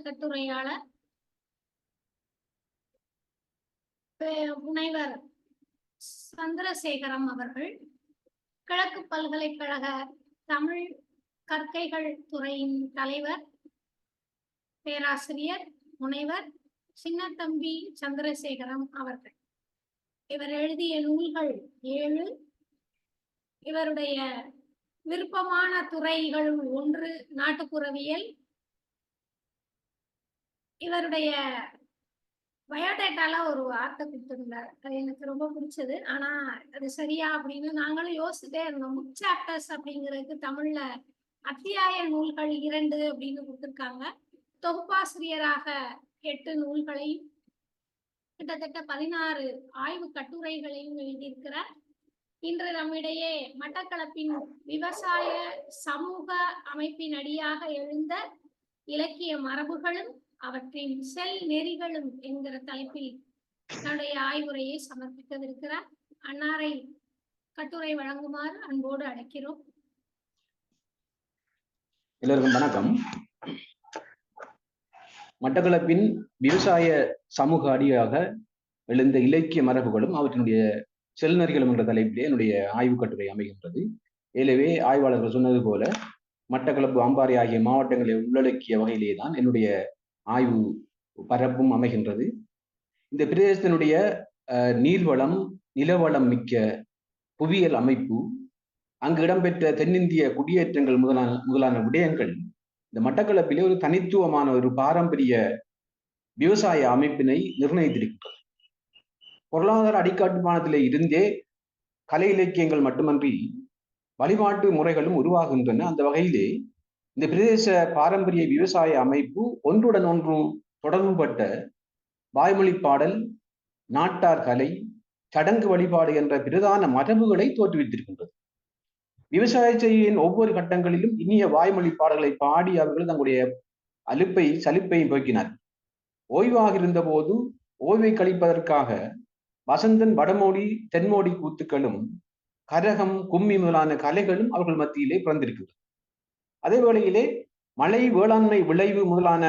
கட்டுரையாளர் முனைவர் சந்திரசேகரம் அவர்கள், கிழக்கு பல்கலைக்கழக தமிழ் கற்கைகள் துறையின் தலைவர் பேராசிரியர் முனைவர் சின்னத்தம்பி சந்திரசேகரம் அவர்கள். இவர் எழுதிய நூல்கள் 7. இவருடைய விருப்பமான துறைகள் 1 நாட்டுப்புறவியல். இவருடைய பயோடேட்டால ஒரு வார்த்தை கொடுத்திருந்தார், அது எனக்கு ரொம்ப பிடிச்சது. ஆனா அது சரியா அப்படின்னு நாங்களும் யோசிச்சுட்டே இருந்தோம். புக் சாப்டர்ஸ் அப்படிங்கிறதுக்கு தமிழ்ல அத்தியாய நூல்கள் 2 அப்படின்னு கொடுத்துருக்காங்க. தொகுப்பாசிரியராக 8 நூல்களையும் கிட்டத்தட்ட 16 ஆய்வு கட்டுரைகளையும் எழுதியிருக்கிறார். இன்று நம்மிடையே மட்டக்களப்பின் விவசாய சமூக அமைப்பின் அடியாக எழுந்த இலக்கிய மரபுகளும் அவற்றின் செல் நெறிகளும் என்கிற தலைப்பில் தன்னுடைய ஆய்வுரையை சமர்ப்பிக்கவிருக்கிறார். அன்னாரை கட்டுரை வழங்குமாறு அன்போடு அழைக்கிறோம். எல்லோருக்கும் வணக்கம். மட்டக்களப்பின் விவசாய சமூக அடியாக எழுந்த இலக்கிய மரபுகளும் அவற்றினுடைய செல்நெறிகளும் என்ற தலைப்பிலே என்னுடைய ஆய்வு கட்டுரை அமைகின்றது. எனவே ஆய்வாளர்கள் சொன்னது போல மட்டக்களப்பு, அம்பாறை ஆகிய மாவட்டங்களை உள்ளடக்கிய வகையிலே தான் என்னுடைய ஆய்வு பரப்பும் அமைகின்றது. இந்த பிரதேசத்தினுடைய நீர்வளம், நிலவளம் மிக்க புவியியல் அமைப்பு, அங்கு இடம்பெற்ற தென்னிந்திய குடியேற்றங்கள் முதலான விடயங்கள் இந்த மட்டக்களப்பிலே ஒரு தனித்துவமான ஒரு பாரம்பரிய விவசாய அமைப்பினை நிர்ணயித்திருக்கின்றது. பொருளாதார அடிக்காட்டுமானத்திலே இருந்தே கலை இலக்கியங்கள் மட்டுமன்றி வழிபாட்டு முறைகளும் உருவாகின்றன. அந்த வகையிலே இந்த பிரதேச பாரம்பரிய விவசாய அமைப்பு ஒன்றுடன் ஒன்று தொடர்புபட்ட வாய்மொழி பாடல், நாட்டார் கலை, சடங்கு வழிபாடு என்ற பிரதான மரபுகளை தோற்றுவித்திருக்கின்றது. விவசாய செய்தியின் ஒவ்வொரு கட்டங்களிலும் இனிய வாய்மொழி பாடல்களை பாடி அவர்கள் தங்களுடைய சலிப்பையும் போக்கினார். ஓய்வாக இருந்த போது ஓய்வை கழிப்பதற்காக வசந்தன் வடமோடி தென்மோடி கூத்துக்களும் கரகம், கும்மி முதலான கலைகளும் அவர்கள் மத்தியிலே பிறந்திருக்கின்றன. அதே வேளையிலே மழை, வேளாண்மை, விளைவு முதலான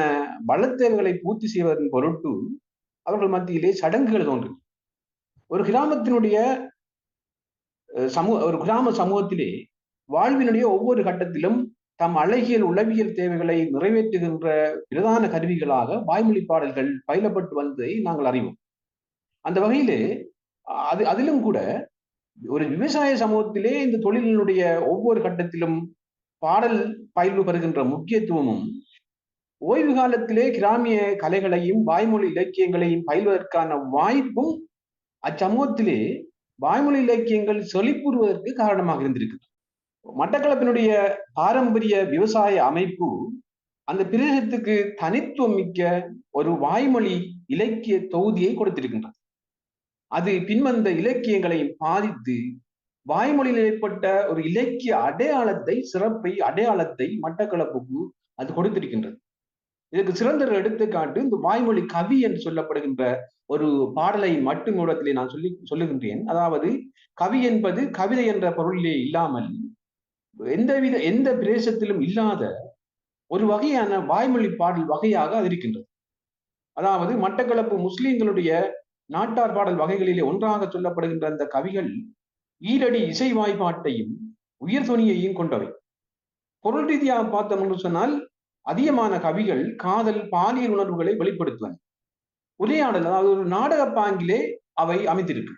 வளத்தேவைகளை பூர்த்தி செய்வதன் பொருட்டு அவர்கள் மத்தியிலே சடங்குகள் தோன்றும். ஒரு கிராமத்தினுடைய ஒரு கிராம சமூகத்திலே வாழ்வினுடைய ஒவ்வொரு கட்டத்திலும் தம் அழகியல் உளவியல் தேவைகளை நிறைவேற்றுகின்ற பிரதான கருவிகளாக வாய்மொழி பாடல்கள் பயிலப்பட்டு வந்ததை நாங்கள் அறிவோம். அந்த வகையிலே அதிலும் கூட ஒரு விவசாய சமூகத்திலே இந்த தொழிலினுடைய ஒவ்வொரு கட்டத்திலும் பாடல் பயில்வு பெறுகின்ற முக்கியத்துவமும், ஓய்வு காலத்திலே கிராமிய கலைகளையும் வாய்மொழி இலக்கியங்களையும் பயில்வதற்கான வாய்ப்பும் அச்சமூகத்திலே வாய்மொழி இலக்கியங்கள் செழிப்புறுவதற்கு காரணமாக இருந்திருக்கு. மட்டக்களப்பினுடைய பாரம்பரிய விவசாய அமைப்பு அந்த பிரதேசத்துக்கு தனித்துவம் மிக்க ஒரு வாய்மொழி இலக்கிய தொகுதியை கொடுத்திருக்கின்றது. அது பின்வந்த இலக்கியங்களை பாதித்து வாய்மொழியில் ஏற்பட்ட ஒரு இலக்கிய அடையாளத்தை, சிறப்பை, அடையாளத்தை மட்டக்களப்புக்கு அது கொடுத்திருக்கின்றது. இதற்கு சிறந்த எடுத்துக்காட்டு இந்த வாய்மொழி கவி என்று சொல்லப்படுகின்ற ஒரு பாடலை மட்டும் இடத்திலே நான் சொல்லுகின்றேன். அதாவது கவி என்பது கவிதை என்ற பொருளிலே இல்லாமல் எந்த பிரதேசத்திலும் இல்லாத ஒரு வகையான வாய்மொழி பாடல் வகையாக அது இருக்கின்றது. அதாவது மட்டக்களப்பு முஸ்லிம்களுடைய நாட்டார் பாடல் வகைகளிலே ஒன்றாக சொல்லப்படுகின்ற அந்த கவிகள் ஈரடி இசை வாய்ப்பாட்டையும் உயர் துணியையும் கொண்டவை. பொருள் ரீதியாக பார்த்தோம் என்று சொன்னால் அதிகமான கவிகள் காதல், பாலியல் உணர்வுகளை வெளிப்படுத்துவன. உரையாடல், அதாவது ஒரு நாடக பாங்கிலே அவை அமைந்திருக்கு.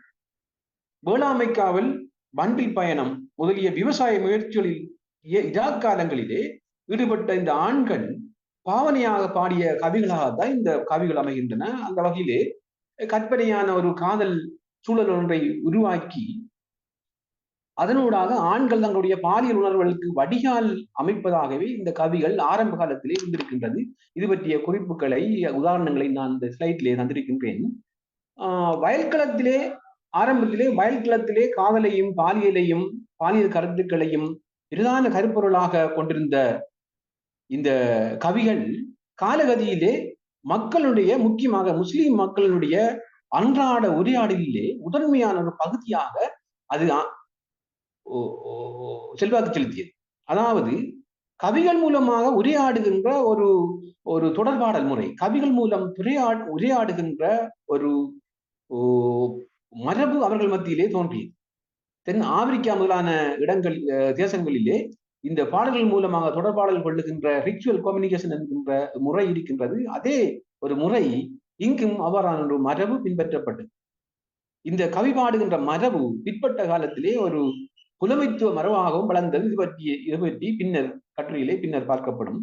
வேளாண்மை காவல், வண்டில் பயணம் முதலிய விவசாய முயற்சிகளில் இராக்காலங்களிலே ஈடுபட்ட இந்த ஆண்கள் பாவனையாக பாடிய கவிகளாகத்தான் இந்த கவிகள் அமைகின்றன. அந்த வகையிலே கற்பனையான ஒரு காதல் சூழல் ஒன்றை உருவாக்கி அதனூடாக ஆண்கள் தங்களுடைய பாலியல் உணர்வுகளுக்கு வடிகால் அமைப்பதாகவே இந்த கவிகள் ஆரம்ப காலத்திலே இருந்திருக்கின்றது. இது பற்றிய குறிப்புகளை, உதாரணங்களை நான் இந்த ஸ்லைட்லே தந்திருக்கின்றேன். வயல்களத்திலே ஆரம்பத்திலே வயல்களத்திலே காதலையும் பாலியலையும் பாலியல் கருத்துக்களையும் பிரதான கருப்பொருளாக கொண்டிருந்த இந்த கவிகள் காலகதியிலே மக்களுடைய, முக்கியமாக முஸ்லிம் மக்களுடைய அன்றாட உரையாடலிலே முதன்மையான ஒரு பகுதியாக அது செல்வாக்கு செலுத்தியது. அதாவது கவிகள் மூலமாக உரையாடுகின்ற ஒரு ஒரு தொடர்பாடல் முறை, கவிகள் மூலம் உரையாடுகின்ற ஒரு மரபு அவர்கள் மத்தியிலே தோன்றியது. தென் ஆப்பிரிக்கா முதலான இடங்கள் தேசங்களிலே இந்த பாடல்கள் மூலமாக தொடர்பாடல் கொள்ளுகின்ற ரிச்சுவல் கம்யூனிகேஷன் என்கின்ற முறை இருக்கின்றது. அதே ஒரு முறை இங்கும் அவ்வாறான ஒரு மரபு பின்பற்றப்பட்டது. இந்த கவி பாடுகின்ற மரபு பிற்பட்ட காலத்திலே ஒரு புலமைத்துவ மரபாகவும் வளர்ந்தது. இது பற்றி பின்னர் கட்டுரையிலே பின்னர் பார்க்கப்படும்.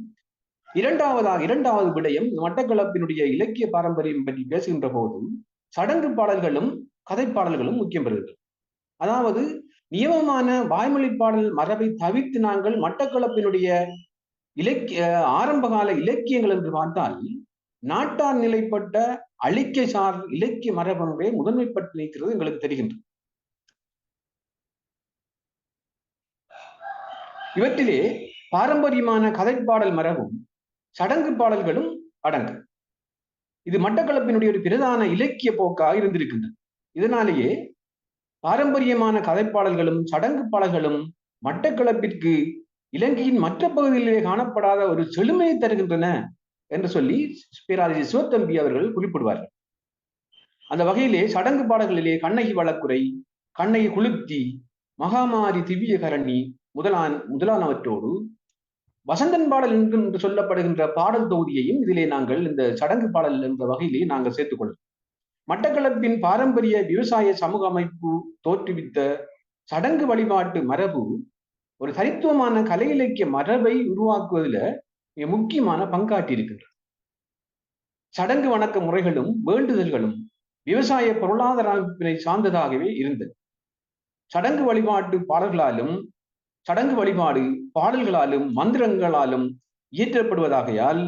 இரண்டாவது விடயம் மட்டக்களப்பினுடைய இலக்கிய பாரம்பரியம் பற்றி பேசுகின்ற போதும் சடங்கு பாடல்களும் கதைப்பாடல்களும் முக்கியம் பெறுகிறது. அதாவது நியமமான வாய்மொழி பாடல் மரபை தவிர்த்து நாங்கள் மட்டக்களப்பினுடைய ஆரம்பகால இலக்கியங்கள் என்று பார்த்தால் நாட்டார் நிலைப்பட்ட அழிக்கை சார் இலக்கிய மரபொன்றே முதன்மைப்பட்டு நிற்கிறது எங்களுக்கு தெரிகின்றது. இவற்றிலே பாரம்பரியமான கதைப்பாடல் மரபும் சடங்கு பாடல்களும் அடங்கு. இது மட்டக்களப்பினுடைய ஒரு பிரதான இலக்கிய போக்காக இருந்திருக்கின்றது. இதனாலேயே பாரம்பரியமான கதைப்பாடல்களும் சடங்கு பாடல்களும் மட்டக்களப்பிற்கு இலங்கையின் மற்ற பகுதிகளிலே காணப்படாத ஒரு செழுமையை தருகின்றன என்று சொல்லி பேராசிரியர் சிவத்தம்பி அவர்கள் குறிப்பிடுவார்கள். அந்த வகையிலே சடங்கு பாடல்களிலே கண்ணகி வழக்குரை, கண்ணகி குளுப்தி, மகாமாரி திவ்ய கரணி முதலானவற்றோடு வசந்தன் பாடல் என்று சொல்லப்படுகின்ற பாடல் தொகுதியையும் இதிலே நாங்கள் இந்த சடங்கு பாடல் என்ற வகையிலே நாங்கள் சேர்த்துக் கொள்ளும். மட்டக்களப்பின் பாரம்பரிய விவசாய சமூக அமைப்பு தோற்றுவித்த சடங்கு வழிபாட்டு மரபு ஒரு தனித்துவமான கலை இலக்கிய மரபை உருவாக்குவதில் மிக முக்கியமான பங்காற்றி இருக்கின்றது. சடங்கு வணக்க முறைகளும் வேண்டுதல்களும் விவசாய பொருளாதார அமைப்பினை சார்ந்ததாகவே இருந்தது. சடங்கு வழிபாட்டு பாடல்களாலும் சடங்கு வழிபாடு பாடல்களாலும் மந்திரங்களாலும் இயற்றப்படுவதாகையால்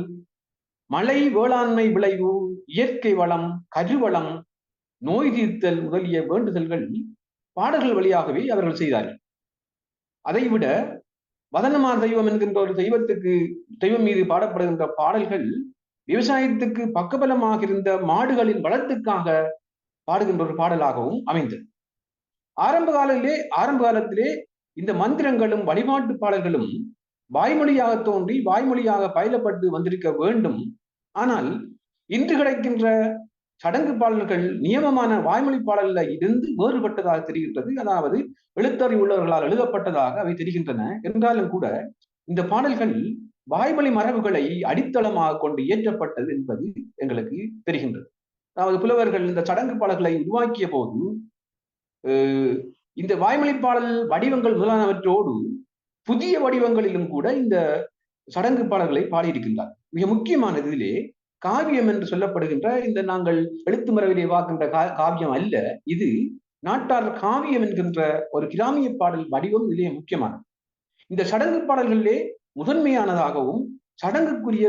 மழை, வேளாண்மை விளைவு, இயற்கை வளம், கருவளம், நோய் தீர்த்தல் முதலிய வேண்டுதல்கள் பாடல்கள் வழியாகவே அவர்கள் செய்தார்கள். அதைவிட வதனமார் தெய்வம் என்கின்ற ஒரு தெய்வம் மீது பாடப்படுகின்ற பாடல்கள் விவசாயத்துக்கு பக்கபலமாக இருந்த மாடுகளின் வளத்துக்காக பாடுகின்ற ஒரு பாடலாகவும் அமைந்தது. ஆரம்ப காலத்திலே இந்த மந்திரங்களும் வழிபாட்டு பாடல்களும் வாய்மொழியாக தோன்றி வாய்மொழியாக பயிலப்பட்டு வந்திருக்க வேண்டும். ஆனால் இன்று கிடைக்கின்ற சடங்கு பாடல்கள் நியமமான வாய்மொழி பாடல்ல இருந்து வேறுபட்டதாக தெரிகின்றது. அதாவது எழுத்தறிவுள்ளவர்களால் எழுதப்பட்டதாக அவை தெரிகின்றன. என்றாலும் கூட இந்த பாடல்கள் வாய்மொழி மரபுகளை அடித்தளமாக கொண்டு இயற்றப்பட்டது என்பது எங்களுக்கு தெரிகின்றது. அதாவது புலவர்கள் இந்த சடங்கு பாடல்களை உருவாக்கிய போது இந்த வாய்மொழி பாடல் வடிவங்கள் முதலானவற்றோடு புதிய வடிவங்களிலும் கூட இந்த சடங்கு பாடல்களை பாடியிருக்கின்றார். மிக முக்கியமானது இதிலே காவியம் என்று சொல்லப்படுகின்ற இந்த நாங்கள் எழுத்து மரபிலே பார்க்கின்ற காவியம் அல்ல, இது நாட்டார் காவியம் என்கின்ற ஒரு கிராமிய பாடல் வடிவம் இதிலே முக்கியமானது. இந்த சடங்கு பாடல்களிலே முதன்மையானதாகவும் சடங்குக்குரிய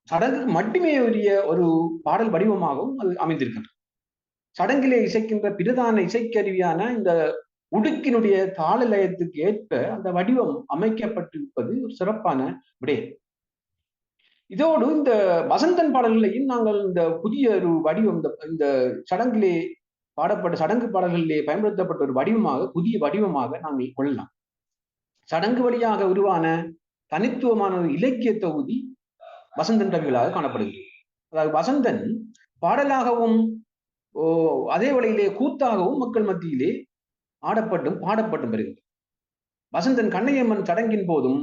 சடங்கு மட்டுமே உரிய ஒரு பாடல் வடிவமாகவும் அது அமைந்திருக்கின்றது. சடங்கிலே இசைக்கின்ற பிரதான இசைக்கருவியான இந்த உடுக்கினுடைய தாள லயத்துக்கு ஏற்ப அந்த வடிவம் அமைக்கப்பட்டிருப்பது ஒரு சிறப்பான விடயம். இதோடு இந்த வசந்தன் பாடல்களையும் நாங்கள் இந்த புதிய ஒரு வடிவம் இந்த சடங்கிலே பாடப்பட்ட சடங்கு பாடல்களிலே பயன்படுத்தப்பட்ட ஒரு வடிவமாக புதிய வடிவமாக நாங்கள் கொள்ளலாம். சடங்கு வழியாக உருவான தனித்துவமான ஒரு இலக்கிய தொகுதி வசந்தன் கவிகளாக காணப்படுகிறது. அதாவது வசந்தன் பாடலாகவும் அதே வழியிலே கூத்தாகவும் மக்கள் மத்தியிலே ஆடப்பட்டும் பாடப்பட்டும் வருகிறது. வசந்தன் கண்ணையம்மன் சடங்கின் போதும்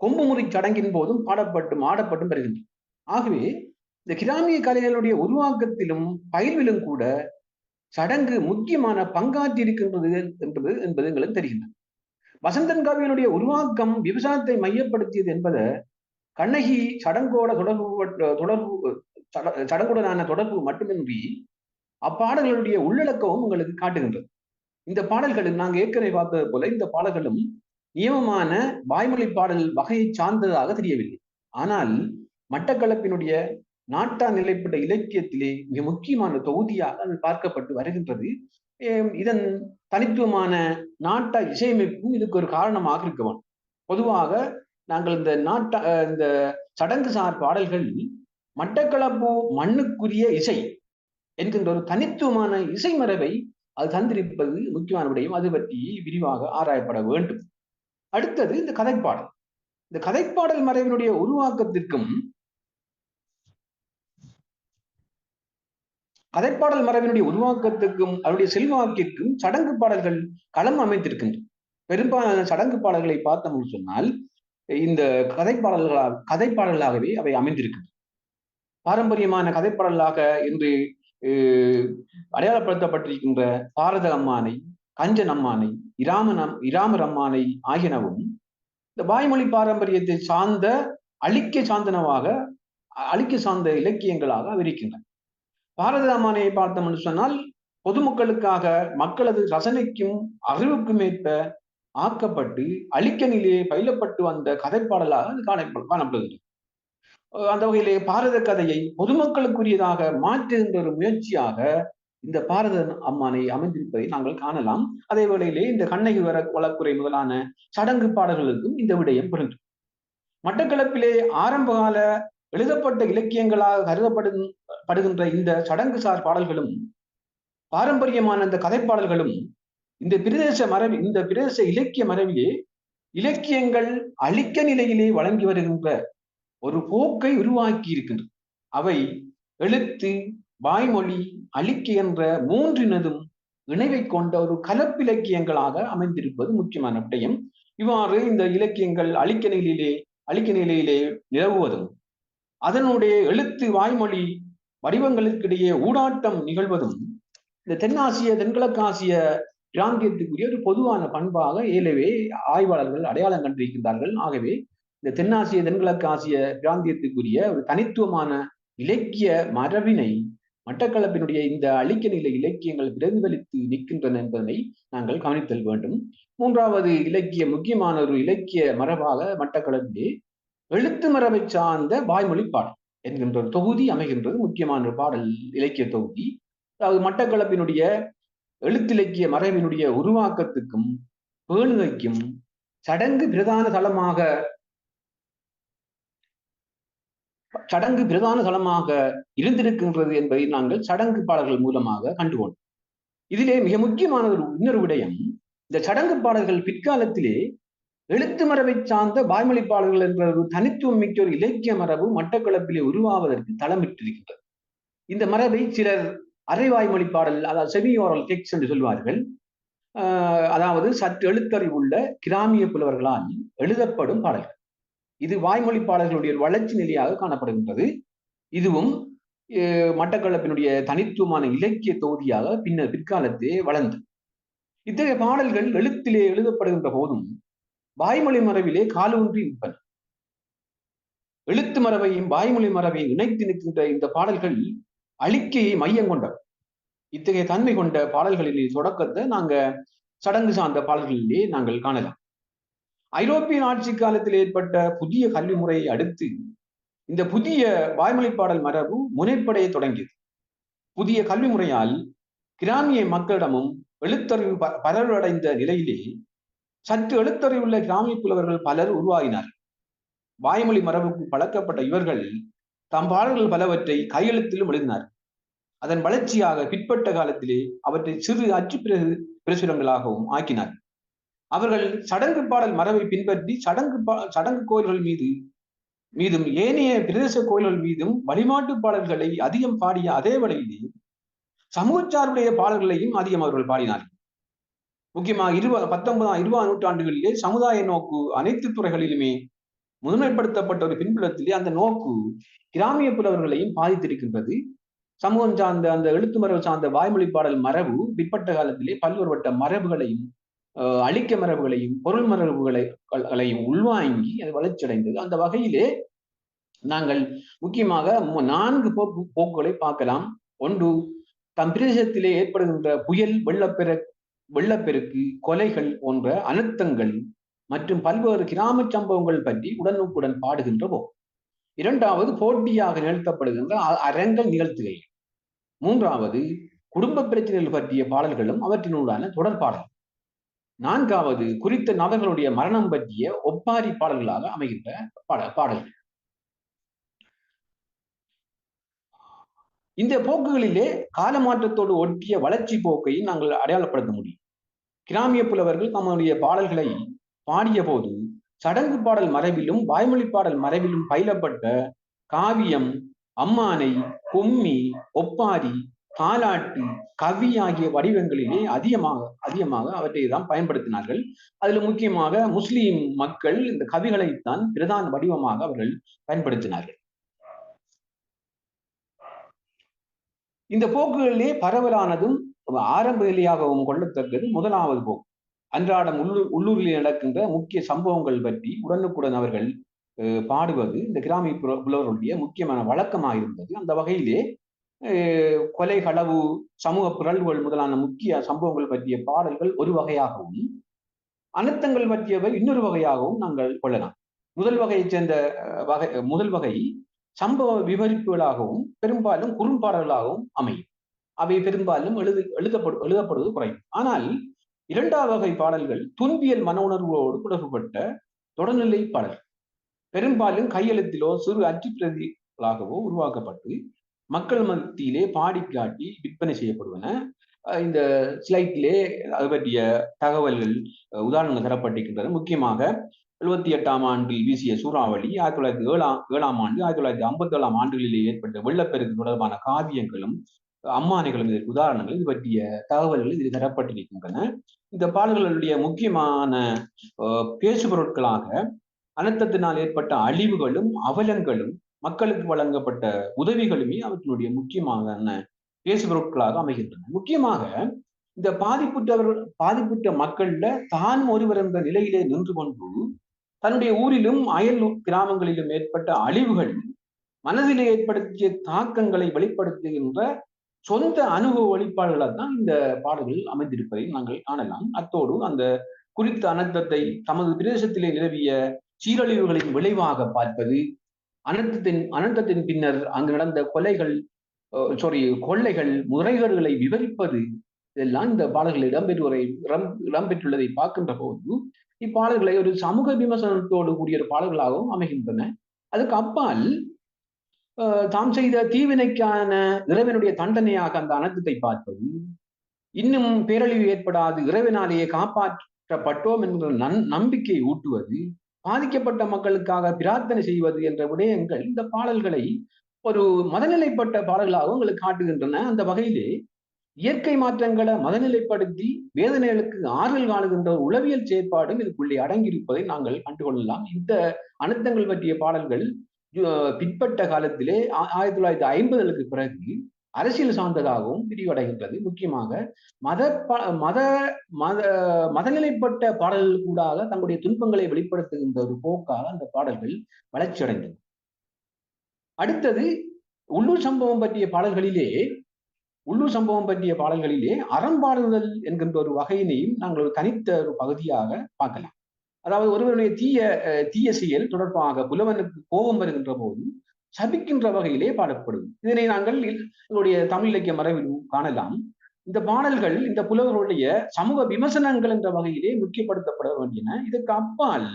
கொம்புமுறி சடங்கின் போதும் பாடப்பட்டும் ஆடப்பட்டும் வருகின்றன. ஆகவே இந்த கிராமிய கலைகளுடைய உருவாக்கத்திலும் பயில்விலும் கூட சடங்கு முக்கியமான பங்காற்றி இருக்கின்றது என்பது எங்களுக்கு தெரிகின்றது. வசந்தன் கவிகளுடைய உருவாக்கம் விவசாயத்தை மையப்படுத்தியது என்பதை கண்ணகி சடங்குடனான தொடர்பு மட்டுமின்றி அப்பாடல்களுடைய உள்ளடக்கமும் உங்களுக்கு காட்டுகின்றது. இந்த பாடல்களும் நாங்கள் ஏற்கனவே பார்த்தது போல இந்த பாடல்களும் நியமமான வாய்மொழி பாடல் வகையை சார்ந்ததாக தெரியவில்லை. ஆனால் மட்டக்களப்பினுடைய நாட்டா நிலைப்பட்ட இலக்கியத்திலே மிக முக்கியமான தொகுதியாக அது பார்க்கப்பட்டு வருகின்றது. இதன் தனித்துவமான நாட்டா இசையமைப்பும் இதுக்கு ஒரு காரணமாக இருக்கவும். பொதுவாக நாங்கள் இந்த சடங்கு சார் பாடல்கள் மட்டக்களப்பு மண்ணுக்குரிய இசை என்கின்ற ஒரு தனித்துவமான இசை மரபை அது தந்திருப்பது முக்கியமான விடயம். அது பற்றி விரிவாக ஆராயப்பட வேண்டும். அடுத்தது இந்த கதைப்பாடல். இந்த கதைப்பாடல் மரபினுடைய உருவாக்கத்திற்கும் அவருடைய செல்வாக்கிற்கும் சடங்கு பாடல்கள் களம் அமைத்திருக்கின்றன. பெரும்பாலான சடங்கு பாடல்களை பார்த்தோம்னு சொன்னால் இந்த கதைப்பாடல்களாகவே அவை அமைந்திருக்கின்றன. பாரம்பரியமான கதைப்பாடலாக இன்று அடையாளப்படுத்தப்பட்டிருக்கின்ற பாரத அம்மானை, கஞ்சன் அம்மானை, இராமர் அம்மானை ஆகியனவும் இந்த வாய்மொழி பாரம்பரியத்தை சார்ந்த அழிக்க சார்ந்த இலக்கியங்களாக இருக்கின்றன. பாரத அம்மானை பார்த்தோம் என்று சொன்னால் பொதுமக்களுக்காக மக்களது ரசனைக்கும் அறிவுக்கும் ஏற்ப ஆக்கப்பட்டு அழிக்க நிலையே பயிலப்பட்டு வந்த கதைப்பாடலாக அது காணப்படுகிறது. அந்த வகையிலே பாரத கதையை பொதுமக்களுக்குரியதாக மாற்றுகின்ற ஒரு முயற்சியாக இந்த பாரத அம்மானை அமைந்திருப்பதை நாங்கள் காணலாம். அதே வேளையிலே இந்த கண்ணகி வழக்குரை முதலான சடங்கு பாடல்களுக்கும் இந்த விடயம் பொருந்தும். மட்டக்களப்பிலே ஆரம்பகால எழுதப்பட்ட இலக்கியங்களாக கருதப்படுகின்ற இந்த சடங்குசார் பாடல்களும் பாரம்பரியமான இந்த கதைப்பாடல்களும் இந்த பிரதேச இலக்கிய மரபிலே இலக்கியங்கள் அழிக்க நிலையிலே வழங்கி வருகின்ற ஒரு போக்கை உருவாக்கி இருக்கின்றன. அவை எழுத்து, வாய்மொழி, அழிக்க என்ற மூன்றினதும் இணைவை கொண்ட ஒரு கலப்பிலக்கியங்களாக அமைந்திருப்பது முக்கியமான விடயம். இவ்வாறு இந்த இலக்கியங்கள் அழிக்க நிலையிலே நிலவுவதும் அதனுடைய எழுத்து, வாய்மொழி வடிவங்களுக்கிடையே ஊடாட்டம் நிகழ்வதும் இந்த தென்கிழக்காசிய பிராந்தியத்துக்குரிய ஒரு பொதுவான பண்பாக ஏலவே ஆய்வாளர்கள் அடையாளம் கண்டிருக்கின்றார்கள். ஆகவே இந்த தென்கிழக்காசிய பிராந்தியத்துக்குரிய ஒரு தனித்துவமான இலக்கிய மரபினை மட்டக்களப்பினுடைய இந்த அழிக்க நிலை இலக்கியங்கள் பிரதிபலித்து நிற்கின்றன என்பதனை நாங்கள் கவனித்தல் வேண்டும். மூன்றாவது முக்கியமான ஒரு இலக்கிய மரபாக மட்டக்களப்பிலே எழுத்து மரபை சார்ந்த வாய்மொழி பாடல் என்கின்ற ஒரு தொகுதி அமைகின்றது. முக்கியமான ஒரு பாடல் இலக்கிய தொகுதி. அதாவது மட்டக்களப்பினுடைய எழுத்திலக்கிய மரபினுடைய உருவாக்கத்துக்கும் பேணுகைக்கும் சடங்கு பிரதான தளமாக இருந்திருக்கின்றது என்பதை நாங்கள் சடங்கு பாடல்கள் மூலமாக கண்டுகொண்டோம். இதிலே மிக முக்கியமான இன்னொரு விடயம், இந்த சடங்கு பாடல்கள் பிற்காலத்திலே எழுத்து மரபை சார்ந்த வாய்மொழி பாடல்கள் என்ற ஒரு தனித்துவம் மிக்க ஒரு இலக்கிய மரபு மட்டக்களப்பிலே உருவாவதற்கு தளமிட்டிருக்கின்றது. இந்த மரபை சிலர் அரை வாய்மொழி பாடல், அதாவது செமி ஓரல் டெக்ஸ்ட் என்று சொல்வார்கள். அதாவது சற்று எழுத்தறிவுள்ள கிராமிய புலவர்களால் எழுதப்படும் பாடல்கள். இது வாய்மொழி பாடல்களுடைய வளர்ச்சி நிலையாக காணப்படுகின்றது. இதுவும் மட்டக்களப்பினுடைய தனித்துவமான இலக்கிய தொகுதியாக பிற்காலத்தே வளர்ந்தது. இத்தகைய பாடல்கள் எழுத்திலே எழுதப்படுகின்ற போதும் வாய்மொழி மரபிலே காலூன்றி நிற்பன. எழுத்து மரபையும் வாய்மொழி மரபையும் இணைத்து நிற்கின்ற இந்த பாடல்கள் அழிக்கையை மையம் கொண்டவை. இத்தகைய தன்மை கொண்ட பாடல்களிலே தொடக்கத்தை நாங்க சடங்கு சார்ந்த பாடல்களிலே நாங்கள் காணலாம். ஐரோப்பிய ஆட்சி காலத்தில் ஏற்பட்ட புதிய கல்வி முறையை அடுத்து இந்த புதிய வாய்மொழி பாடல் மரபு முனைப்படைய தொடங்கியது. புதிய கல்வி முறையால் கிராமிய மக்களிடமும் எழுத்தறிவு பரவலடைந்த நிலையிலே சற்று எழுத்தறிவுள்ள கிராமிய புலவர்கள் பலர் உருவாகினார். வாய்மொழி மரபுக்கு பழக்கப்பட்ட இவர்கள் தம் பாடல்கள் பலவற்றை கையெழுத்திலும் எழுதினார். அதன் வளர்ச்சியாக பிற்பட்ட காலத்திலே அவற்றை சிறு அச்சு பிரசுரங்களாகவும் ஆக்கினார். அவர்கள் சடங்கு பாடல் மரபை பின்பற்றி சடங்கு கோயில்கள் மீதும் ஏனைய பிரதேச கோயில்கள் மீதும் வழிபாட்டு பாடல்களை அதிகம் பாடிய அதே வேளையிலே சமூக சார்புடைய பாடல்களையும் அதிகம் அவர்கள் பாடினார்கள். முக்கியமாக 19ஆம் நூற்றாண்டுகளிலே சமுதாய நோக்கு அனைத்து துறைகளிலுமே முதன்மைப்படுத்தப்பட்ட ஒரு பின்புலத்திலே அந்த நோக்கு கிராமிய புலவர்களையும் பாதித்திருக்கின்றது. சமூகம் சார்ந்த அந்த எழுத்து மரபு சார்ந்த வாய்மொழி பாடல் மரபு பிற்பட்ட காலத்திலே பல்வேறுபட்ட மரபுகளையும் அழிக்க மரபுகளையும் பொருள் மரபுகளையும் உள்வாங்கி அது வளர்ச்சி அடைந்தது. அந்த வகையிலே நாங்கள் முக்கியமாக 4 போக்குகளை பார்க்கலாம். ஒன்று, தம் பிரதேசத்திலே ஏற்படுகின்ற புயல், வெள்ளப்பெருக்கு, கொலைகள் போன்ற அனர்த்தங்கள் மற்றும் பல்வேறு கிராம சம்பவங்கள் பற்றி உடனுக்குடன் பாடுகின்ற போக்கு. இரண்டாவது, போட்டியாக நிகழ்த்தப்படுகின்ற அரங்கல் நிகழ்த்துகை. மூன்றாவது, குடும்ப பிரச்சனைகள் பற்றிய பாடல்களும் அவற்றினுடான தொடர்பாடல். நான்காவது, குறித்த நபர்களுடைய மரணம் பற்றிய ஒப்பாரி பாடல்களாக அமைகின்ற பாடல்கள். இந்த போக்குகளிலே காலமாற்றத்தோடு ஒட்டிய வளர்ச்சி போக்கை நாங்கள் அடையாளப்படுத்த முடியும். கிராமிய புலவர்கள் தம்முடைய பாடல்களை பாடிய போது சடங்கு பாடல் மரபிலும் வாய்மொழி பாடல் மரபிலும் பயிலப்பட்ட காவியம், அம்மானை, கும்மி, ஒப்பாரி, தாலாட்டு, கவி ஆகிய வடிவங்களிலே அதிகமாக அவற்றை தான் பயன்படுத்தினார்கள். அதுல முக்கியமாக முஸ்லிம் மக்கள் இந்த கவிகளைத்தான் பிரதான வடிவமாக அவர்கள் பயன்படுத்தினார்கள். இந்த போக்குகளிலே பரவலானதும் ஆரம்ப நிலையாகவும் கொள்ளத்தக்கது முதலாவது போக்கு. அன்றாடம் உள்ளூரில் நடக்கின்ற முக்கிய சம்பவங்கள் பற்றி உடனுக்குடன் அவர்கள் பாடுவது இந்த கிராமிய புலவர்களுடைய முக்கியமான வழக்கமாக இருந்தது. அந்த வகையிலே கொலை, களவு, சமூக பிறழ்வுகள் முதலான முக்கிய சம்பவங்கள் பற்றிய பாடல்கள் ஒரு வகையாகவும், அனர்த்தங்கள் பற்றியவை இன்னொரு வகையாகவும் நாங்கள் கொள்ளலாம். முதல் வகை சம்பவ விவரிப்புகளாகவும் பெரும்பாலும் குறும்பாடல்களாகவும் அமையும். அவை பெரும்பாலும் எழுதப்படுவது குறையும். ஆனால் இரண்டாவது வகை பாடல்கள் துன்பியல் மன உணர்வோடு தொடர்புபட்ட தொடர்நிலை பாடல் பெரும்பாலும் கையெழுத்திலோ சிறு அச்சுப்பிரதிகளாகவோ உருவாக்கப்பட்டு மக்கள் மத்தியிலே பாடி காட்டி விற்பனை செய்யப்படுவன. இந்த ஸ்லைட்டிலே அது பற்றிய தகவல்கள் உதாரணங்கள் தரப்பட்டிருக்கின்றன. முக்கியமாக 78ஆம் ஆண்டில் வீசிய சூறாவளி, 1907ஆம் ஆண்டு, 1957ஆம் ஆண்டுகளிலே ஏற்பட்ட வெள்ளப்பெருக்கு தொடர்பான காவியங்களும் அம்மானைகளும் இதற்கு உதாரணங்கள். இது பற்றிய தகவல்கள் இதில் தரப்பட்டிருக்கின்றன. இந்த பாடல்களுடைய முக்கியமான பேசு பொருட்களாக அனர்த்தத்தினால் ஏற்பட்ட அழிவுகளும் அவலங்களும் மக்களுக்கு வழங்கப்பட்ட உதவிகளுமே அவற்றினுடைய முக்கியமான பேசு பொருட்களாக அமைகின்றன. முக்கியமாக இந்த பாதிப்புற்ற மக்கள்ல தான் ஒருவர் என்ற நிலையிலே நின்று கொண்டு தன்னுடைய ஊரிலும் அயல் கிராமங்களிலும் ஏற்பட்ட அழிவுகள் மனதிலே ஏற்படுத்திய தாக்கங்களை வெளிப்படுத்துகின்ற சொந்த அனுபவ வெளிப்பாடுகளாக தான் இந்த பாடல்கள் அமைந்திருப்பதை நாங்கள் காணலாம். அத்தோடு அந்த குறித்த அனர்த்தத்தை தமது பிரதேசத்திலே நிலவிய சீரழிவுகளின் விளைவாக பார்ப்பது, அனர்த்தத்தின் பின்னர் அங்கு நடந்த கொள்ளைகள், முறைகேடுகளை விவரிப்பது, இதெல்லாம் இந்த பாடல்கள் இடம்பெற்றுள்ளதை பார்க்கின்ற போது இப்பாடல்களை ஒரு சமூக விமர்சனத்தோடு கூடிய பாடல்களாகவும் அமைகின்றன. அதுக்கு அப்பால் தாம் செய்த தீவினைக்கான இறைவனுடைய தண்டனையாக அந்த அனர்த்தத்தை பார்ப்பது, இன்னும் பேரழிவு ஏற்படாது, இறைவனாலேயே காப்பாற்றப்பட்டோம் என்ற நம்பிக்கை ஊட்டுவது, பாதிக்கப்பட்ட மக்களுக்காக பிரார்த்தனை செய்வது என்ற விடயங்கள் இந்த பாடல்களை ஒரு மதநிலைப்பட்ட பாடல்களாக உங்களுக்கு காட்டுகின்றன. அந்த வகையிலே இயற்கை மாற்றங்களை மதநிலைப்படுத்தி வேதனைகளுக்கு ஆறுதல் காணுகின்ற உளவியல் செயற்பாடும் இதுக்குள்ளே அடங்கியிருப்பதை நாங்கள் கண்டுகொள்ளலாம். இந்த அனர்த்தங்கள் பற்றிய பாடல்கள் பிற்பட்ட காலத்திலே 1950களுக்கு பிறகு அரசியல் சார்ந்ததாகவும் விரிவடைகின்றது. முக்கியமாக மதநிலைப்பட்ட பாடல்கள் கூடாக தங்களுடைய துன்பங்களை வெளிப்படுத்துகின்ற ஒரு போக்காக அந்த பாடல்கள் வளர்ச்சி அடைந்தது. அடுத்தது உள்ளூர் சம்பவம் பற்றிய பாடல்களிலே அறம்பாடுதல் என்கின்ற ஒரு வகையினையும் நாங்கள் ஒரு தனித்த ஒரு பகுதியாக பார்க்கலாம். அதாவது ஒருவருடைய தீய செயல் தொடர்பாக புலவனுக்கு கோபம் வருகின்ற போது சபிக்கின்ற வகையிலே பாடப்படும். இதனை நாங்கள் எங்களுடைய தமிழ் இலக்கிய மரபிலும் காணலாம். இந்த பாடல்கள் இந்த புலவர்களுடைய சமூக விமர்சனங்கள் என்ற வகையிலே முக்கியப்படுத்தப்பட வேண்டியன. இதற்கு அப்பால்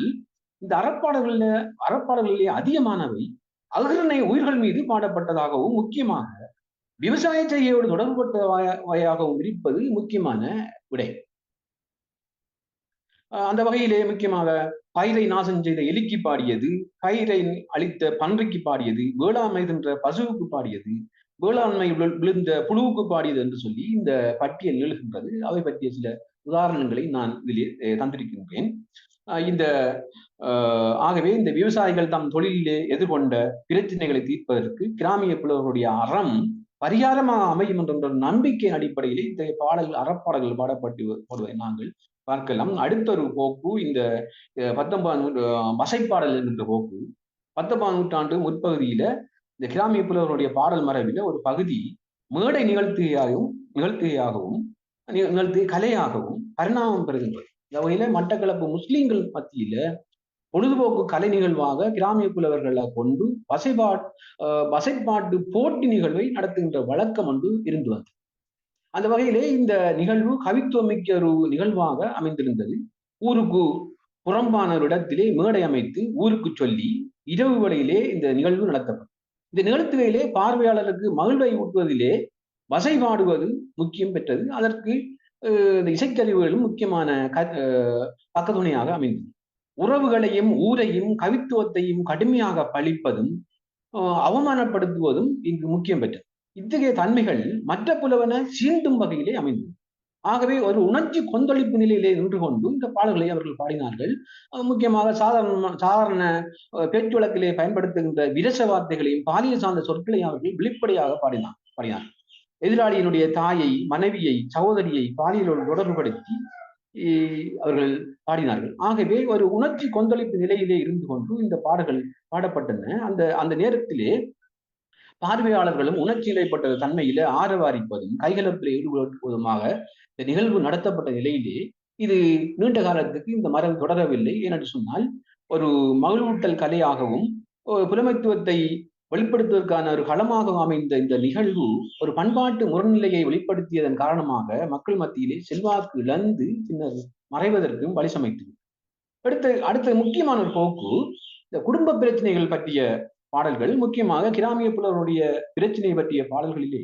இந்த அறப்பாடல்களிலே அதிகமானவை அகிர்ணை உயிர்கள் மீது பாடப்பட்டதாகவும் முக்கியமாக விவசாய செய்கையோடு தொடர்புபட்டவையாகவும் இருப்பது முக்கியமான விடை. அந்த வகையிலே முக்கியமாக பயிரை நாசம் செய்த எலிக்கு பாடியது, பயிரை அழித்த பன்றிக்கு பாடியது, வேளாண்மை தின்ற பசுவுக்கு பாடியது, வேளாண்மை விழுந்த புழுவுக்கு பாடியது என்று சொல்லி இந்த பட்டியல் எழுகின்றது. அவை பற்றிய சில உதாரணங்களை நான் இதிலே தந்திருக்கின்றேன். ஆகவே இந்த விவசாயிகள் தம் தொழிலிலே எதிர்கொண்ட பிரச்சனைகளை தீர்ப்பதற்கு கிராமிய புலவர்களுடைய அறம் பரிகாரமாக அமையும் என்ற நம்பிக்கையின் அடிப்படையிலே இந்த அறப்பாடல்கள் பாடப்படுவதை நாங்கள் பார்க்கலாம். அடுத்த ஒரு போக்கு இந்த 19ஆம் வசைப்பாடல் என்கின்ற போக்கு 19ஆம் நூற்றாண்டு முற்பகுதியில இந்த கிராமிய புலவர்களுடைய பாடல் மரபில ஒரு பகுதி மேடை நிகழ்த்துகையாகவும் கலையாகவும் பரிணாமம் பெறுகின்றது. இந்த வகையில மட்டக்களப்பு முஸ்லிம்கள் மத்தியில பொழுதுபோக்கு கலை நிகழ்வாக கிராமிய புலவர்களை கொண்டு வசைப்பாட்டு போட்டி நிகழ்வை நடத்துகின்ற வழக்கம் ஒன்று இருந்து வந்தது. அந்த வகையிலே இந்த நிகழ்வு கவித்துவமிக்க ஒரு நிகழ்வாக அமைந்திருந்தது. ஊருக்கு புறம்பான ஒரு இடத்திலே மேடை அமைத்து ஊருக்கு சொல்லி இரவு வேளையிலே இந்த நிகழ்வு நடத்தப்படும். இந்த நிகழ்த்துகையிலே பார்வையாளருக்கு மகிழ்வை ஊட்டுவதிலே வசை பாடுவது முக்கியம் பெற்றது. அதற்கு இந்த இசைக்கருவிகளும் முக்கியமான பக்கத்துணையாக அமைந்தது. உறவுகளையும் ஊரையும் கவித்துவத்தையும் கடுமையாக பழிப்பதும் அவமானப்படுத்துவதும் இங்கு முக்கியம் பெற்றது. இத்தகைய தன்மைகள் மற்ற புலவன சீண்டும் வகையிலே அமைந்தது. ஆகவே ஒரு உணர்ச்சி கொந்தளிப்பு நிலையிலே நின்று கொண்டு இந்த பாடல்களை அவர்கள் பாடினார்கள். முக்கியமாக சாதாரண பேச்சு பயன்படுத்துகின்ற விரச வார்த்தைகளையும் பாலியல் சார்ந்த சொற்களையும் அவர்கள் வெளிப்படையாக பாடினார். எதிராளியினுடைய தாயை, மனைவியை, சகோதரியை பாலியலோடு தொடர்புபடுத்தி அவர்கள் பாடினார்கள். ஆகவே ஒரு உணர்ச்சி கொந்தளிப்பு நிலையிலே இருந்து கொண்டு இந்த பாடல்கள் பாடப்பட்டன. அந்த அந்த நேரத்திலே பார்வையாளர்களும் உணர்ச்சி நிலைப்பட்ட தன்மையில ஆரவாரிப்பதும் கைகலப்பில் ஈடுபடுவதுமாக இந்த நிகழ்வு நடத்தப்பட்ட நிலையிலே இது நீண்ட காலத்துக்கு இந்த மரபு தொடரவில்லை. ஏனென்று சொன்னால் ஒரு மகிழ்வூட்டல் கலையாகவும் புலமைத்துவத்தை வெளிப்படுத்துவதற்கான ஒரு களமாக அமைந்த இந்த நிகழ்வு ஒரு பண்பாட்டு முரண்நிலையை வெளிப்படுத்தியதன் காரணமாக மக்கள் மத்தியிலே செல்வாக்கு இழந்து பின்னர் மறைவதற்கும் வழி சமைத்தது. அடுத்த முக்கியமான ஒரு போக்கு இந்த குடும்ப பிரச்சனைகள் பற்றிய பாடல்கள், முக்கியமாக கிராமிய புலவருடைய பிரச்சனை பற்றிய பாடல்களிலே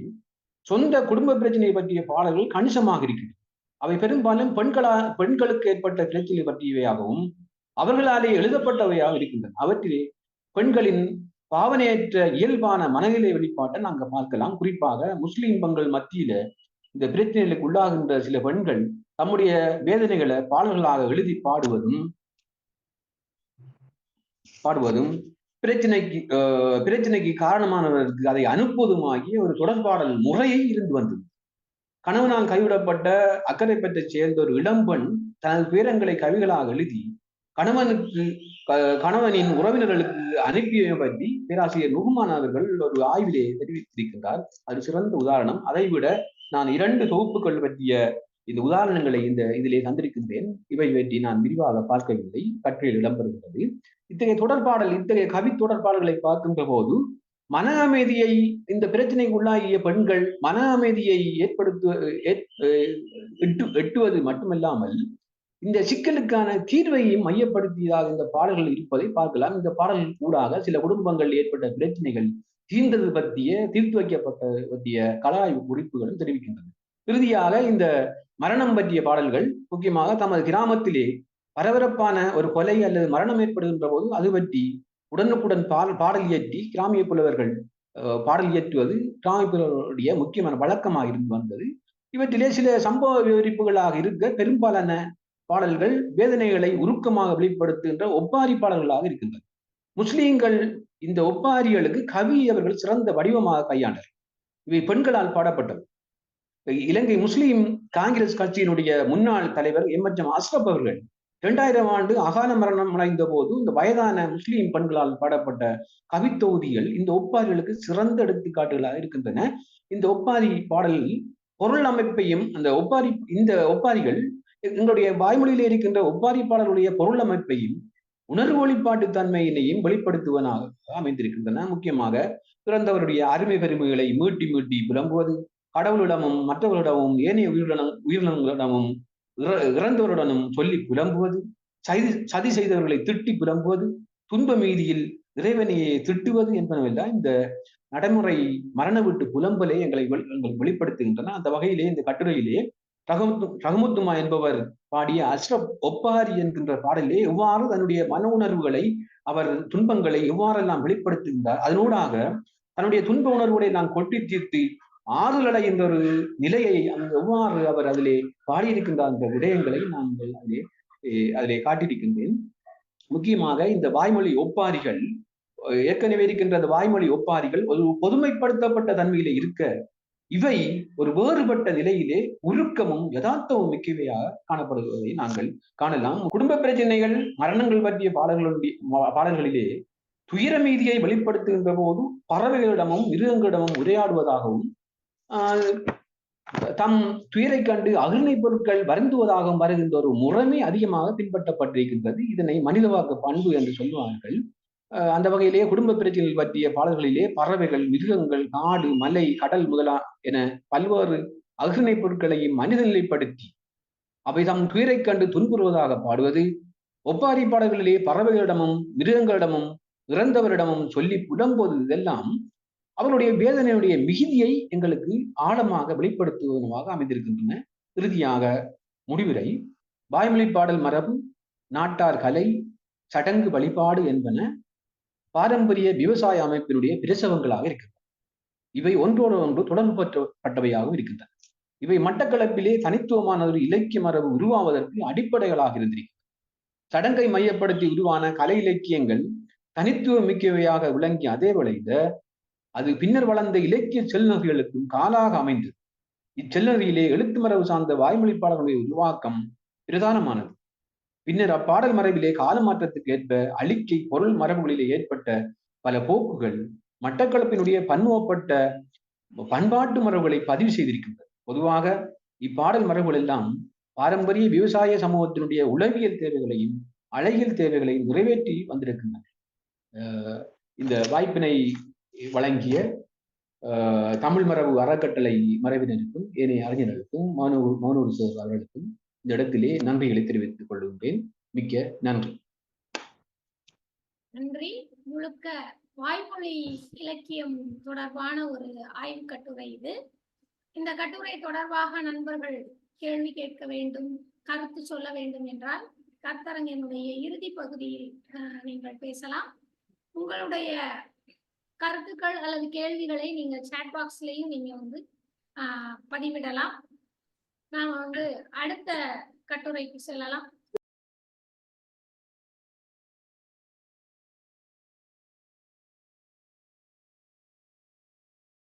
சொந்த குடும்ப பிரச்சனை பற்றிய பாடல்கள் கணிசமாக இருக்கிறது. அவை பெரும்பாலும் பெண்களுக்கு ஏற்பட்ட பிரச்சனை பற்றியவையாகவும் அவர்களாலே எழுதப்பட்டவையாக இருக்கின்றன. அவற்றிலே பெண்களின் பாவனையற்ற இயல்பான மனநிலை வெளிப்பாட்டை நாங்கள் பார்க்கலாம். குறிப்பாக முஸ்லிம் பெண்கள் மத்தியில இந்த பிரச்சனைகளுக்கு உள்ளாகின்ற சில பெண்கள் தம்முடைய வேதனைகளை பாடல்களாக எழுதி பாடுவதும் பிரச்சனைக்கு காரணமானவர்களுக்கு அதை அனுப்புவதுமாகிய ஒரு தொடர்பாடல் முறையை இருந்து வந்தது. கணவனால் கைவிடப்பட்ட அக்கறை பெற்ற சேர்ந்த ஒரு இளம்பெண் தனது பேரங்களை கவிகளாக எழுதி கணவனின் உறவினர்களுக்கு அனுப்பியவை பற்றி பேராசிரியர் நுகுமான் அவர்கள் ஒரு ஆய்விலே தெரிவித்திருக்கின்றார். அது சிறந்த உதாரணம். அதைவிட நான் 2 தொகுப்புகள் பற்றிய இந்த உதாரணங்களை இதிலே தந்திருக்கின்றேன். இவை பற்றி நான் விரிவாக பார்க்கவில்லை, கட்டுரையில் இடம்பெறுகிறது. இத்தகைய கவி தொடர்பாடல்களை பார்க்கின்ற போது மன அமைதியை இந்த பிரச்சனைக்கு உள்ளாகிய பெண்கள் மன அமைதியை எட்டுவது மட்டுமல்லாமல் இந்த சிக்கலுக்கான தீர்வையும் மையப்படுத்தியதாக இந்த பாடல்கள் இருப்பதை பார்க்கலாம். இந்த பாடல்கள் கூடாக சில குடும்பங்கள் ஏற்பட்ட பிரச்சனைகள் தீர்த்து வைக்கப்பட்ட கலாய்வு குறிப்புகளும் தெரிவிக்கின்றன. இறுதியாக இந்த மரணம் பற்றிய பாடல்கள் முக்கியமாக தமது கிராமத்திலே பரபரப்பான ஒரு கொலை அல்லது மரணம் ஏற்படுகின்ற போது அது பற்றி உடனுக்குடன் பாடல் இயற்றி கிராமிய புலவர்கள் பாடல் இயற்றுவது கிராமிய புலவர்களுடைய முக்கியமான வழக்கமாக இருந்து வந்தது. இவற்றிலே சில சம்பவ விவரிப்புகளாக இருக்க பெரும்பாலான பாடல்கள் வேதனைகளை உருக்கமாக வெளிப்படுத்துகின்ற ஒப்பாரி பாடல்களாக இருக்கின்றன. முஸ்லீம்கள் இந்த ஒப்பாரிகளுக்கு கவி அவர்கள் சிறந்த வடிவமாக கையாண்டனர். இவை பெண்களால் பாடப்பட்டது. இலங்கை முஸ்லீம் காங்கிரஸ் கட்சியினுடைய முன்னாள் தலைவர் எம்.எச்.எம். அஸ்ரப் அவர்கள் 2000 ஆண்டு அகால மரணம் அடைந்த போது இந்த வயதான முஸ்லீம் பெண்களால் பாடப்பட்ட கவித்தொகுதிகள் இந்த ஒப்பாரிகளுக்கு சிறந்த எடுத்துக்காட்டுகளாக இருக்கின்றன. இந்த ஒப்பாரி பாடல் பொருள் அமைப்பையும் இந்த ஒப்பாரிகள் எங்களுடைய வாய்மொழியிலே இருக்கின்ற ஒப்பாரி பாடலுடைய பொருள் அமைப்பையும் உணர்வு வெளிப்பாட்டு தன்மையினையும் வெளிப்படுத்துவதாக அமைந்திருக்கின்றன. முக்கியமாக பிறந்தவருடைய அருமை பெருமைகளை மீட்டி புலம்புவது, கடவுளிடமும் மற்றவர்களிடமும் ஏனைய உயிரினங்களிடமும் இறந்தவருடனும் சொல்லி புலம்புவது, சதி செய்தவர்களை திட்டி புலம்புவது, துன்ப மீதியில் இறைவனையை திட்டுவது என்பனவெல்லாம் இந்த நடைமுறை மரண வீட்டு புலம்பலை எங்களை வெளிப்படுத்துகின்றன. அந்த வகையிலே இந்த கட்டுரையிலே ரஹமுத்துமா என்பவர் பாடிய அஸ்ரப் ஒப்பாரி என்கின்ற பாடலே எவ்வாறு தன்னுடைய மன உணர்வுகளை அவர் துன்பங்களை எவ்வாறெல்லாம் வெளிப்படுத்துகின்றார், அதனூடாக தன்னுடைய துன்ப உணர்வுகளை நான் கொட்டி தீர்த்து ஆறுதலை என்ற ஒரு நிலையை எவ்வாறு அவர் அதிலே பாடியிருக்கின்றார் என்ற விடயங்களை நான் அதிலே காட்டியிருக்கின்றேன். முக்கியமாக இந்த வாய்மொழி ஒப்பாரிகள் ஏற்கனவே இருக்கின்ற அந்த வாய்மொழி ஒப்பாரிகள் ஒரு பொதுமைப்படுத்தப்பட்ட தன்மையிலே இருக்க இவை ஒரு வேறுபட்ட நிலையிலே உருக்கமும் யதார்த்தமும் மிக்கவையாக காணப்படுவதை நாங்கள் காணலாம். குடும்ப பிரச்சனைகள் மரணங்கள் பற்றிய பாடல்களிலே துயரமீதியை வெளிப்படுத்துகின்ற போது பறவைகளிடமும் மிருகங்களிடமும் உரையாடுவதாகவும் தம் துயரை கண்டு அகிர்ணை பொருட்கள் வருந்துவதாகவும் வருகின்ற ஒரு முறைமை அதிகமாக பின்பற்றப்பட்டிருக்கின்றது. இதனை மனிதவாக்க பண்பு என்று சொல்லுவார்கள். அந்த வகையிலேயே குடும்ப பிரச்சனைகள் பற்றிய பாடல்களிலே பறவைகள், மிருகங்கள், காடு, மலை, கடல் என பல்வேறு அகிர்ணை பொருட்களையும் மனித நிலைப்படுத்தி அவை தம் துயரை கண்டு துன்புறுவதாக பாடுவது, ஒப்பாரி பாடல்களிலே பறவைகளிடமும் மிருகங்களிடமும் இறந்தவரிடமும் சொல்லி புலம்போது இதெல்லாம் அவருடைய வேதனையுடைய மிகுதியை எங்களுக்கு ஆழமாக வெளிப்படுத்துவதாக அமைந்திருக்கின்றன. இறுதியாக முடிவுரை, வாய்மொழி பாடல் மரபு, நாட்டார் கலை, சடங்கு வழிபாடு என்பன பாரம்பரிய விவசாய அமைப்பினுடைய பிரசவங்களாக இருக்கின்றன. இவை ஒன்றோடு ஒன்று தொடர்புபட்டவையாகவும் இருக்கின்றன. இவை மட்டக்களப்பிலே தனித்துவமான ஒரு இலக்கிய மரபு உருவாவதற்கு அடிப்படைகளாக இருந்திருக்கின்றன. சடங்கை மையப்படுத்தி உருவான கலை இலக்கியங்கள் தனித்துவம் மிக்கவையாக விளங்கிய அதே வேளையில அது பின்னர் வளர்ந்த இலக்கிய செல்நெறிகளுக்கும் காலாக அமைந்தது. இச்செல்நெறியிலே எழுத்து மரபு சார்ந்த வாய்மொழிப்பாடல்களுடைய உருவாக்கம் பிரதானமானது. பின்னர் அப்பாடல் மரபிலே கால மாற்றத்துக்கு ஏற்ப அழிக்கை பொருள் மரபுகளிலே ஏற்பட்ட பல போக்குகள் மட்டக்களப்பினுடைய பன்முகப்பட்ட பண்பாட்டு மரபுகளை பதிவு செய்திருக்கின்றது. பொதுவாக இப்பாடல் மரபுகள் எல்லாம் பாரம்பரிய விவசாய சமூகத்தினுடைய உளவியல் தேவைகளையும் அழகியல் தேவைகளையும் நிறைவேற்றி வந்திருக்கின்றன. இந்த வாய்ப்பினை வழங்கிய தமிழ் மரபு அறக்கட்டளை மரபினருக்கும் ஏனைய அறிஞர்களுக்கும் மௌனூர் சார் அவர்களுக்கும் இந்த இடத்திலே நன்றிகளை தெரிவித்துக் கொள்கின்றேன். மிக்க நன்றி. நன்றி. முழுக்க வாய்மொழி இலக்கியம் தொடர்பான ஒரு ஆய்வு கட்டுரை இது. இந்த கட்டுரை தொடர்பாக நண்பர்கள் கேள்வி கேட்க வேண்டும், கருத்து சொல்ல வேண்டும் என்றால் கருத்தரங்கினுடைய இறுதி பகுதியில் நீங்கள் பேசலாம். உங்களுடைய கருத்துக்கள் அல்லது கேள்விகளை நீங்க சாட் பாக்ஸ்லயும் நீங்க பதிவிடலாம். நாம அடுத்த கட்டுரைக்கு செல்லலாம்.